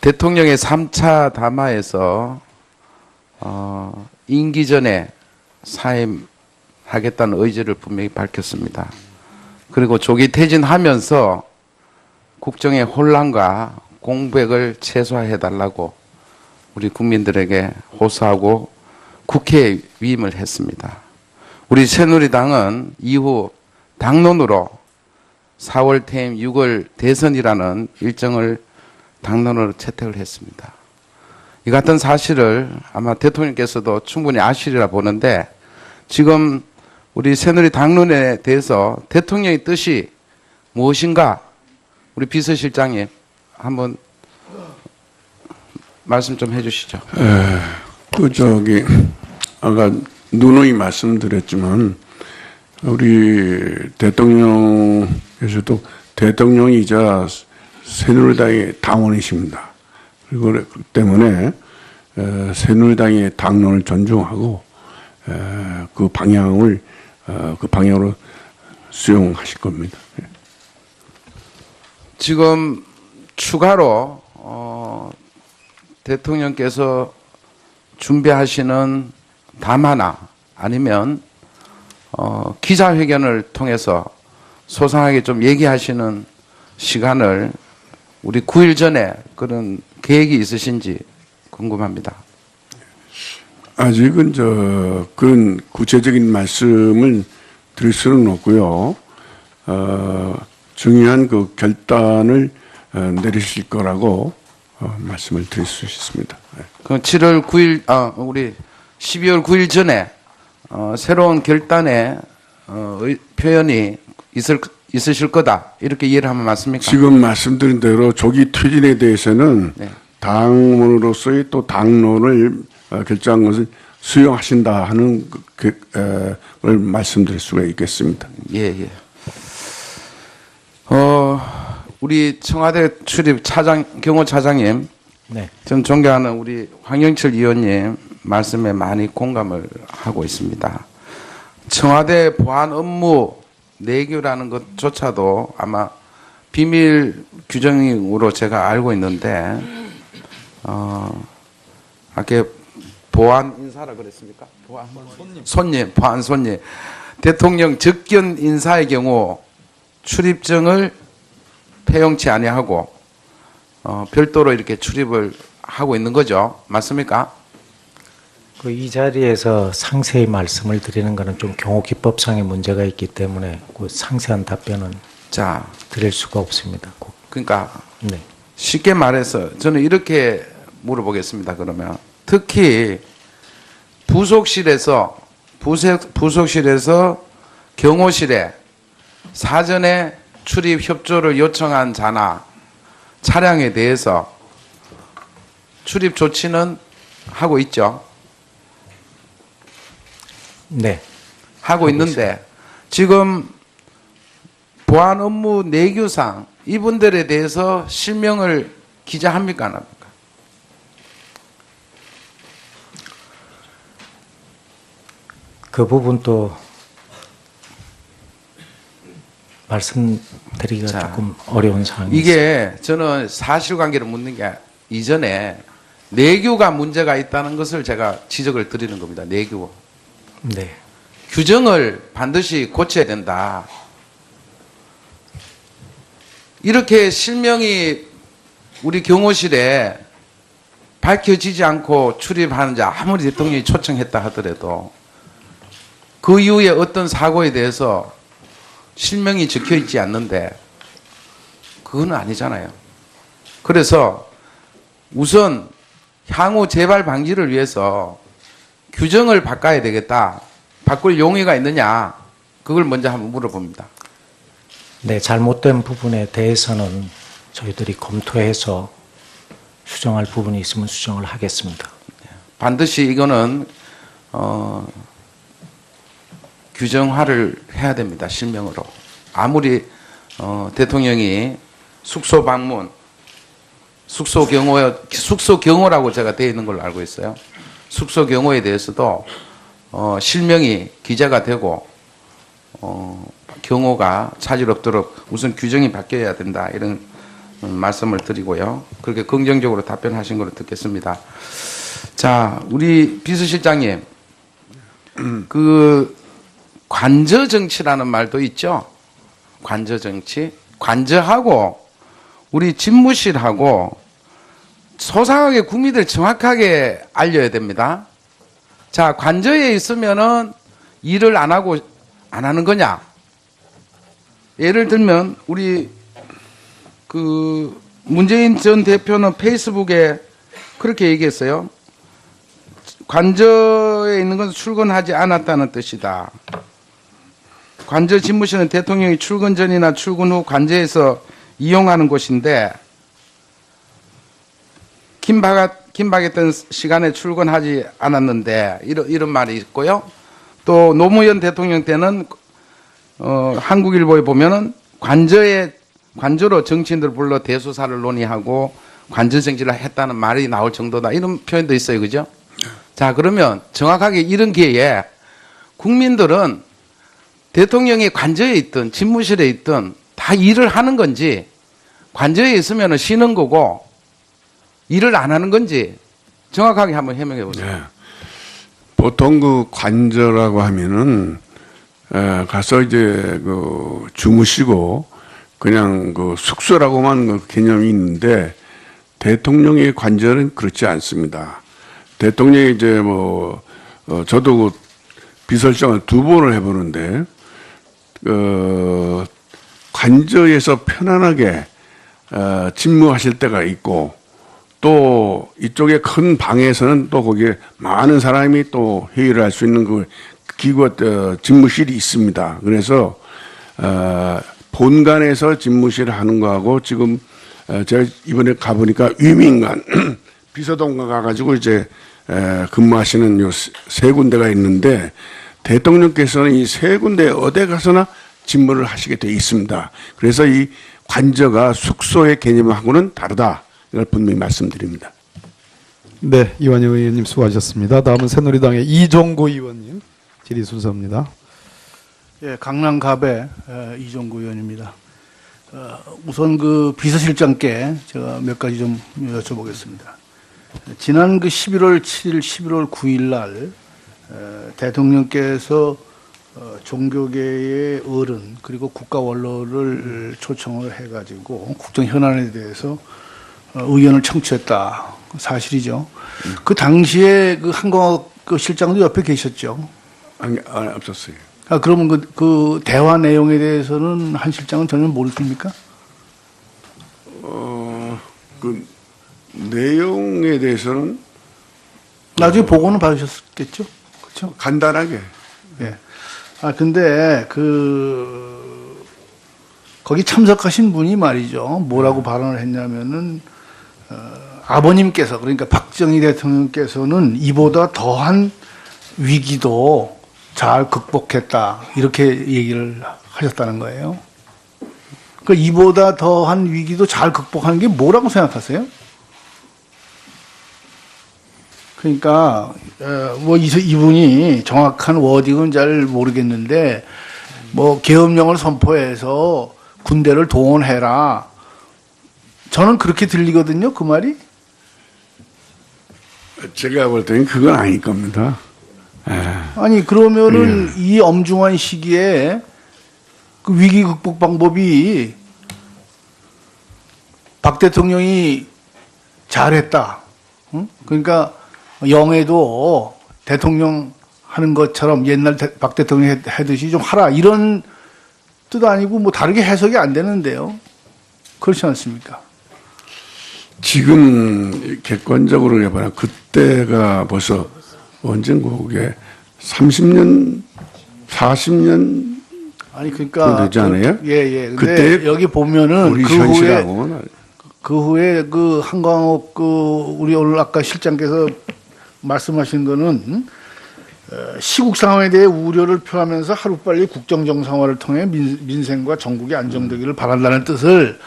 대통령의 3차 담화에서 임기 전에 사임하겠다는 의지를 분명히 밝혔습니다. 그리고 조기 퇴진하면서 국정의 혼란과 공백을 최소화해달라고 우리 국민들에게 호소하고 국회에 위임을 했습니다. 우리 새누리당은 이후 당론으로 4월 퇴임 6월 대선이라는 일정을 당론으로 채택을 했습니다. 이 같은 사실을 아마 대통령께서도 충분히 아시리라 보는데 지금 우리 새누리 당론에 대해서 대통령의 뜻이 무엇인가 우리 비서실장님 한번 말씀 좀 해주시죠. 아까 누누이 말씀드렸지만 우리 대통령께서도 대통령이자 새누리당의 당원이십니다. 그리고 그렇기 때문에 새누리당의 당론을 존중하고 그 방향으로 수용하실 겁니다. 지금 추가로 대통령께서 준비하시는 담화나 아니면 기자회견을 통해서 소상하게 좀 얘기하시는 시간을 우리 9일 전에 그런 계획이 있으신지 궁금합니다. 아직은 그런 구체적인 말씀을 드릴 수는 없고요. 중요한 그 결단을 내리실 거라고 말씀을 드릴 수 있습니다. 그럼 7월 9일, 우리 12월 9일 전에 새로운 결단의 표현이 있으실 거다 이렇게 이해를 하면 맞습니까? 지금 말씀드린 대로 조기 퇴진에 대해서는 네. 당원으로서의 또 당론을 결정한 것을 수용하신다 하는 걸 말씀드릴 수가 있겠습니다. 예. 우리 청와대 출입 경호차장님, 네. 전 존경하는 우리 황영철 의원님 말씀에 많이 공감을 하고 있습니다. 청와대 보안 업무 내규라는 것조차도 아마 비밀 규정으로 제가 알고 있는데, 아까 보안 인사라 그랬습니까? 보안 손님. 대통령 접견 인사의 경우 출입증을 폐용치 아니하고 별도로 이렇게 출입을 하고 있는 거죠. 맞습니까? 이 자리에서 상세히 말씀을 드리는 것은 좀 경호기법상의 문제가 있기 때문에 그 상세한 답변은 드릴 수가 없습니다. 그러니까 네. 쉽게 말해서 저는 이렇게 물어보겠습니다. 그러면 특히 부속실에서 경호실에 사전에 출입 협조를 요청한 자나 차량에 대해서 출입 조치는 하고 있죠. 네. 하고 있는데 지금 보안 업무 내규상 이분들에 대해서 실명을 기재합니까 안 합니까? 그 부분도 말씀드리기가 조금 어려운 상황입니다. 이게 저는 사실관계를 묻는 게 이전에 내규가 문제가 있다는 것을 제가 지적을 드리는 겁니다. 내규. 네. 규정을 반드시 고쳐야 된다. 이렇게 실명이 우리 경호실에 밝혀지지 않고 출입하는 자 아무리 대통령이 초청했다 하더라도 그 이후에 어떤 사고에 대해서 실명이 적혀 있지 않는데 그건 아니잖아요. 그래서 우선 향후 재발 방지를 위해서 규정을 바꿔야 되겠다. 바꿀 용의가 있느냐? 그걸 먼저 한번 물어봅니다. 네, 잘못된 부분에 대해서는 저희들이 검토해서 수정할 부분이 있으면 수정을 하겠습니다. 반드시 이거는 규정화를 해야 됩니다. 실명으로. 아무리 대통령이 숙소 방문, 숙소 경호라고 제가 되어 있는 걸로 알고 있어요. 숙소 경호에 대해서도 실명이 기재가 되고 경호가 차질 없도록 우선 규정이 바뀌어야 된다. 이런 말씀을 드리고요. 그렇게 긍정적으로 답변하신 걸로 듣겠습니다. 자, 우리 비서실장님, 그 관저 정치라는 말도 있죠. 관저 정치. 관저하고 우리 집무실하고 소상하게 국민들 정확하게 알려야 됩니다. 자, 관저에 있으면은 일을 안 하고 안 하는 거냐? 예를 들면 우리 그 문재인 전 대표는 페이스북에 그렇게 얘기했어요. 관저에 있는 것은 출근하지 않았다는 뜻이다. 관저 집무실은 대통령이 출근 전이나 출근 후 관저에서 이용하는 곳인데 긴박했던 시간에 출근하지 않았는데 이런 말이 있고요. 또 노무현 대통령 때는 한국일보에 보면은 관저로 정치인들 불러 대수사를 논의하고 관저 정치를 했다는 말이 나올 정도다. 이런 표현도 있어요. 그죠? 자, 그러면 정확하게 이런 기회에 국민들은 대통령이 관저에 있든 집무실에 있든 다 일을 하는 건지 관저에 있으면 쉬는 거고 일을 안 하는 건지 정확하게 한번 해명해 보세요. 네. 보통 그 관저라고 하면은 가서 이제 그 주무시고 그냥 그 숙소라고만 그 개념이 있는데 대통령의 관저는 그렇지 않습니다. 대통령이 이제 뭐 저도 그 비서실장을 2번을 해보는데 관저에서 편안하게 집무하실 때가 있고 또 이쪽에 큰 방에서는 또 거기에 많은 사람이 또 회의를 할 수 있는 그 기구 집무실이 있습니다. 그래서 본관에서 집무실을 하는 거하고 지금 제가 이번에 가보니까 위민관 비서동관 가가지고 이제 근무하시는 요 세 군데가 있는데 대통령께서는 이 세 군데 어디 가서나 집무를 하시게 돼 있습니다. 그래서 이 관저가 숙소의 개념하고는 다르다. 이걸 분명히 말씀드립니다. 네, 이완영 의원님 수고하셨습니다. 다음은 새누리당의 이종구 의원님 질의 순서입니다. 예, 강남갑의 이종구 의원입니다. 우선 그 비서실장께 제가 몇 가지 좀 여쭤보겠습니다. 지난 그 11월 7일, 11월 9일 날 대통령께서 종교계의 어른 그리고 국가 원로를 초청을 해가지고 국정 현안에 대해서 의견을 청취했다. 사실이죠. 그 당시에 그 한광옥 그 실장도 옆에 계셨죠. 아니, 없었어요. 아, 그러면 그 대화 내용에 대해서는 한 실장은 전혀 모르십니까? 그 내용에 대해서는 나중에 보고는 받으셨겠죠? 그렇죠? 간단하게. 예. 아, 근데 거기 참석하신 분이 말이죠. 뭐라고 발언을 했냐면은, 아버님께서, 그러니까 박정희 대통령께서는 이보다 더한 위기도 잘 극복했다. 이렇게 얘기를 하셨다는 거예요. 그 이보다 더한 위기도 잘 극복하는 게 뭐라고 생각하세요? 그러니까 뭐 이분이 정확한 워딩은 잘 모르겠는데 뭐 계엄령을 선포해서 군대를 동원해라. 저는 그렇게 들리거든요. 그 말이. 제가 볼 때는 그건 아닐 겁니다. 아니 그러면은 이 엄중한 시기에 그 위기 극복 방법이 박 대통령이 잘했다. 응? 그러니까 영해도 대통령 하는 것처럼 옛날 박 대통령이 하듯이 좀 하라 이런 뜻 아니고 뭐 다르게 해석이 안 되는데요. 그렇지 않습니까? 지금 객관적으로 해봐라. 그때가 벌써 언젠가 그게 30년, 40년 아니 그러니까 되지 않아요? 예. 근데 그때 여기 보면은 우리 그 현실하고는 후에 그 한광옥 우리 오늘 아까 실장께서 말씀하신 거는 시국 상황에 대해 우려를 표하면서 하루빨리 국정 정상화를 통해 민생과 전국이 안정되기를 바란다는 뜻을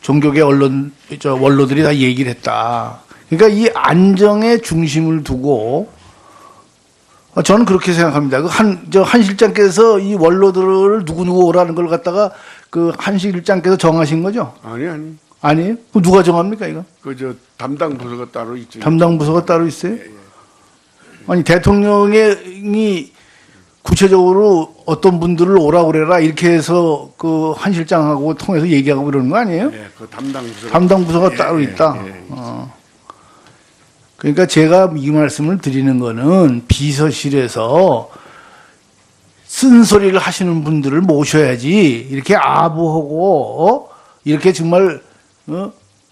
종교계 원로들이 다 얘기를 했다. 그러니까 이 안정의 중심을 두고 저는 그렇게 생각합니다. 한 실장께서 이 원로들을 누구 오라는 걸 갖다가 그 한 실장께서 정하신 거죠? 아니. 아니에요? 그 누가 정합니까 이거? 그 담당 부서가 따로 있죠. 담당 부서가 따로 있어요? 아니 대통령이 구체적으로 어떤 분들을 오라고 그래라 이렇게 해서 그 한 실장하고 통해서 얘기하고 그러는 거 아니에요? 예, 그 담당 부서가 담당 부서가 따로 있다. 예. 그러니까 제가 이 말씀을 드리는 거는 비서실에서 쓴소리를 하시는 분들을 모셔야지 이렇게 아부하고 이렇게 정말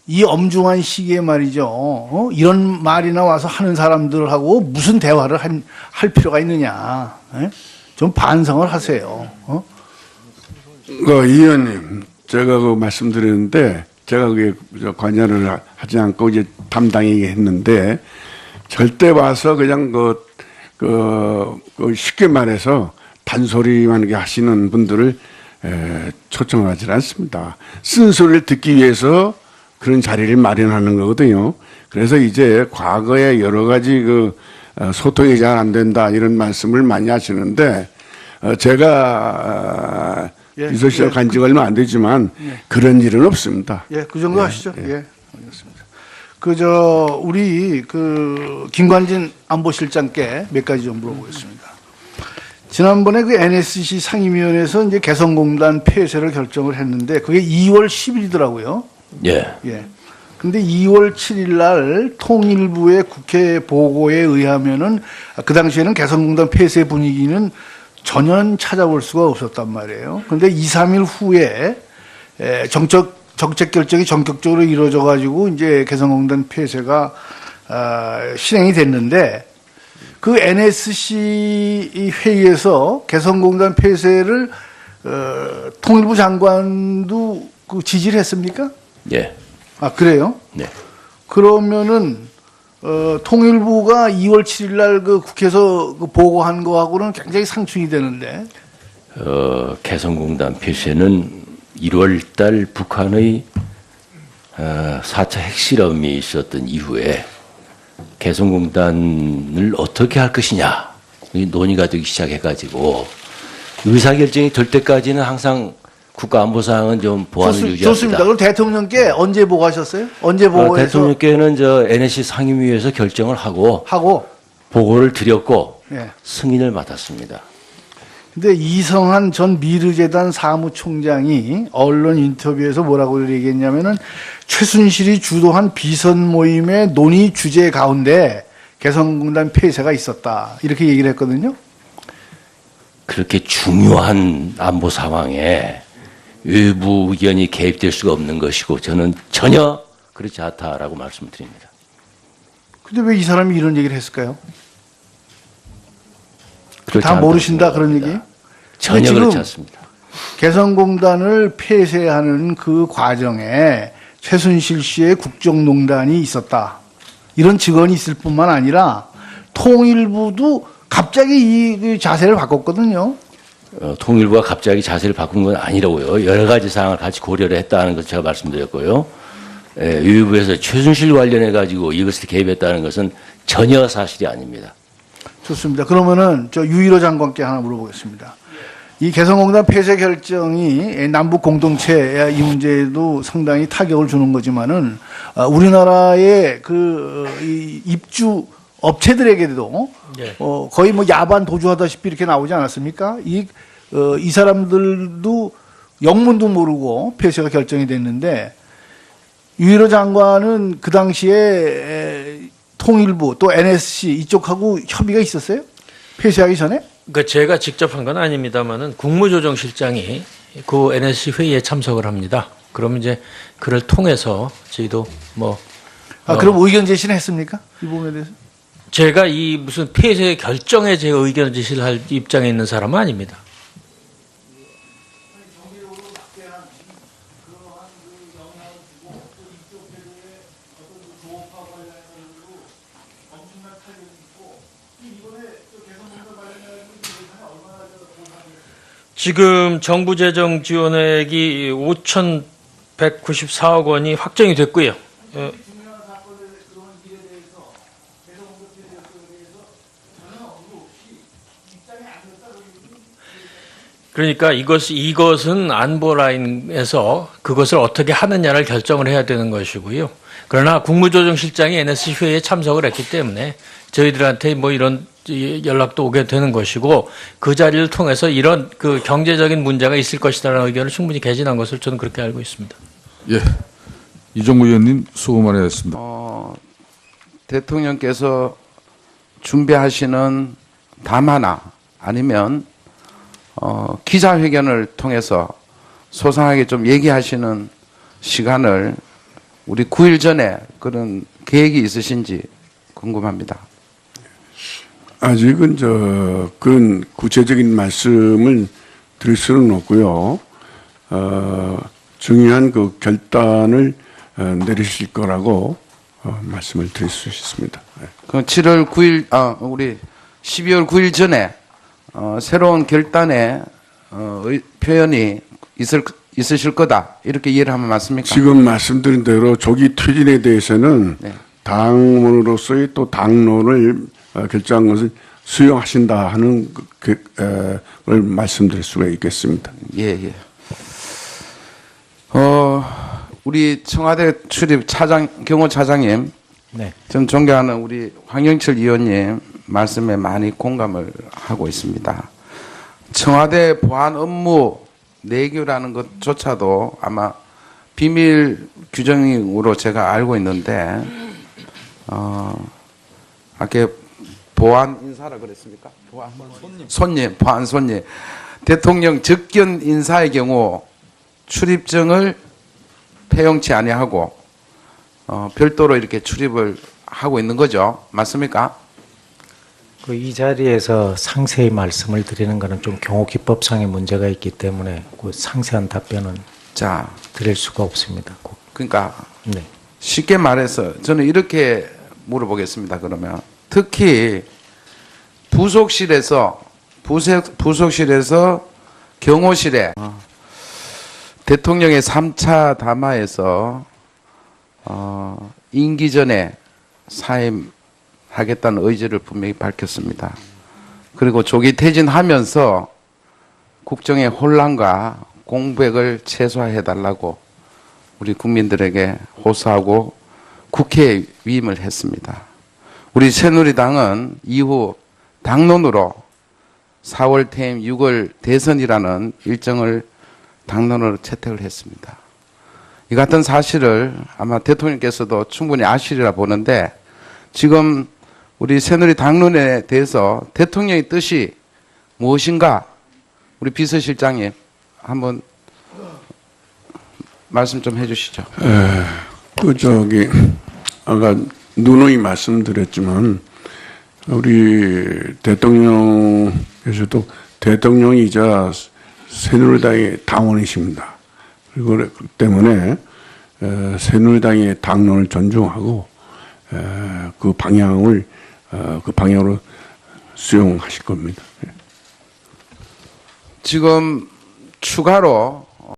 이 엄중한 시기에 말이죠. 이런 말이 나와서 하는 사람들하고 무슨 대화를 할 필요가 있느냐. 예? 좀 반성을 하세요. 그 의원님, 제가 그 말씀드렸는데 제가 그게 관여를 하지 않고 이제 담당이게 했는데 절대 와서 그냥 그 쉽게 말해서 단소리만 이렇게 하시는 분들을 초청하지 않습니다. 쓴소리를 듣기 위해서 그런 자리를 마련하는 거거든요. 그래서 이제 과거에 여러 가지 소통이 잘 안 된다 이런 말씀을 많이 하시는데 제가 비서실장 간 지가 얼마 안 되지만 그런 일은 없습니다. 예, 그 정도 하시죠. 예, 알겠습니다. 우리 김관진 안보실장께 몇 가지 좀 물어보겠습니다. 지난번에 그 NSC 상임위원회에서 이제 개성공단 폐쇄를 결정을 했는데 그게 2월 10일이더라고요. 예. 예. 근데 2월 7일 날 통일부의 국회 보고에 의하면은 그 당시에는 개성공단 폐쇄 분위기는 전혀 찾아볼 수가 없었단 말이에요. 그런데 2, 3일 후에 정책 결정이 전격적으로 이루어져 가지고 이제 개성공단 폐쇄가 실행이 됐는데 그 NSC 회의에서 개성공단 폐쇄를 통일부 장관도 지지를 했습니까? 예. 아, 그래요? 네. 그러면은 통일부가 2월 7일 날 그 국회에서 그 보고한 거하고는 굉장히 상충이 되는데. 개성공단 폐쇄는 1월 달 북한의 4차 핵실험이 있었던 이후에 개성공단을 어떻게 할 것이냐 논의가 되기 시작해가지고 의사결정이 될 때까지는 항상 국가안보상은 좀 보안을 유지합니다. 좋습니다. 그럼 대통령께 언제 보고하셨어요? 언제 보고해서? 대통령께는 NSC 상임위에서 결정을 하고 보고를 드렸고 예. 승인을 받았습니다. 근데 이성한 전 미르재단 사무총장이 언론 인터뷰에서 뭐라고 얘기했냐면은 최순실이 주도한 비선 모임의 논의 주제 가운데 개성공단 폐쇄가 있었다. 이렇게 얘기를 했거든요. 그렇게 중요한 안보 상황에 외부 의견이 개입될 수가 없는 것이고 저는 전혀 그렇지 않다라고 말씀드립니다. 근데 왜 이 사람이 이런 얘기를 했을까요? 그렇지 다 않다고 모르신다 그런 얘기? 생각합니다. 전혀 지금 그렇지 않습니다. 개성공단을 폐쇄하는 그 과정에 최순실 씨의 국정농단이 있었다. 이런 증언이 있을 뿐만 아니라 통일부도 갑자기 이 자세를 바꿨거든요. 통일부가 갑자기 자세를 바꾼 건 아니라고요. 여러 가지 사항을 같이 고려를 했다는 것을 제가 말씀드렸고요. 외부에서 최순실 관련해 가지고 이것을 개입했다는 것은 전혀 사실이 아닙니다. 좋습니다. 그러면은 유일호 장관께 하나 물어보겠습니다. 이 개성공단 폐쇄 결정이 남북 공동체 이 문제에도 상당히 타격을 주는 거지만은 우리나라의 이 입주 업체들에게도 거의 뭐 야반 도주하다시피 이렇게 나오지 않았습니까? 이 사람들도 영문도 모르고 폐쇄가 결정이 됐는데 유일호 장관은 그 당시에 통일부 또 NSC 이쪽하고 협의가 있었어요? 폐쇄하기 전에? 그러니까 제가 직접 한 건 아닙니다만은 국무조정실장이 그 NSC 회의에 참석을 합니다. 그러면 이제 그를 통해서 저희도 그럼 의견 제시는 했습니까? 이 부분에 대해서? 제가 이 무슨 폐쇄 결정에 제가 의견 제시를 할 입장에 있는 사람은 아닙니다. 지금 정부 재정 지원액이 5,194억 원이 확정이 됐고요. 그러니까 이것은 안보 라인에서 그것을 어떻게 하느냐를 결정을 해야 되는 것이고요. 그러나 국무조정실장이 NSC 회의에 참석을 했기 때문에 저희들한테 뭐 이런 연락도 오게 되는 것이고 그 자리를 통해서 이런 그 경제적인 문제가 있을 것이라는 의견을 충분히 개진한 것을 저는 그렇게 알고 있습니다. 예, 이종구 의원님 수고 많으셨습니다. 대통령께서 준비하시는 담화나 아니면 기자회견을 통해서 소상하게 좀 얘기하시는 시간을 우리 9일 전에 그런 계획이 있으신지 궁금합니다. 아직은 그런 구체적인 말씀을 드릴 수는 없고요. 중요한 그 결단을 내리실 거라고 말씀을 드릴 수 있습니다. 그 7월 9일, 우리 12월 9일 전에 새로운 결단의 표현이 있으실 거다 이렇게 이해를 하면 맞습니까? 지금 말씀드린 대로 조기 퇴진에 대해서는 네. 당원으로서의 또 당론을 결정한 것을 수용하신다 하는 걸 말씀드릴 수가 있겠습니다. 예. 우리 청와대 출입 경호차장님, 네. 전 존경하는 우리 황영철 의원님 말씀에 많이 공감을 하고 있습니다. 청와대 보안 업무 내규라는 것조차도 아마 비밀 규정으로 제가 알고 있는데, 아까 보안 인사라 그랬습니까? 보안 손님. 대통령 접견 인사의 경우 출입증을 폐용치 아니하고 별도로 이렇게 출입을 하고 있는 거죠. 맞습니까? 이 자리에서 상세히 말씀을 드리는 것은 좀 경호기법상의 문제가 있기 때문에 그 상세한 답변은 자, 드릴 수가 없습니다. 그러니까 네. 쉽게 말해서 저는 이렇게 물어보겠습니다. 그러면 특히 부속실에서 경호실에 대통령의 3차 담화에서 임기 전에 사임하겠다는 의지를 분명히 밝혔습니다. 그리고 조기 퇴진하면서 국정의 혼란과 공백을 최소화해달라고 우리 국민들에게 호소하고 국회에 위임을 했습니다. 우리 새누리당은 이후 당론으로 4월 퇴임 6월 대선이라는 일정을 당론으로 채택을 했습니다. 이 같은 사실을 아마 대통령께서도 충분히 아시리라 보는데 지금 우리 새누리 당론에 대해서 대통령의 뜻이 무엇인가 우리 비서실장님 한번 말씀 좀 해주시죠. 아까 누누이 말씀드렸지만 우리 대통령께서도 대통령이자 새누리당의 당원이십니다. 그리고 그 때문에 새누리당의 당론을 존중하고 그 방향으로 수용하실 겁니다. 지금 추가로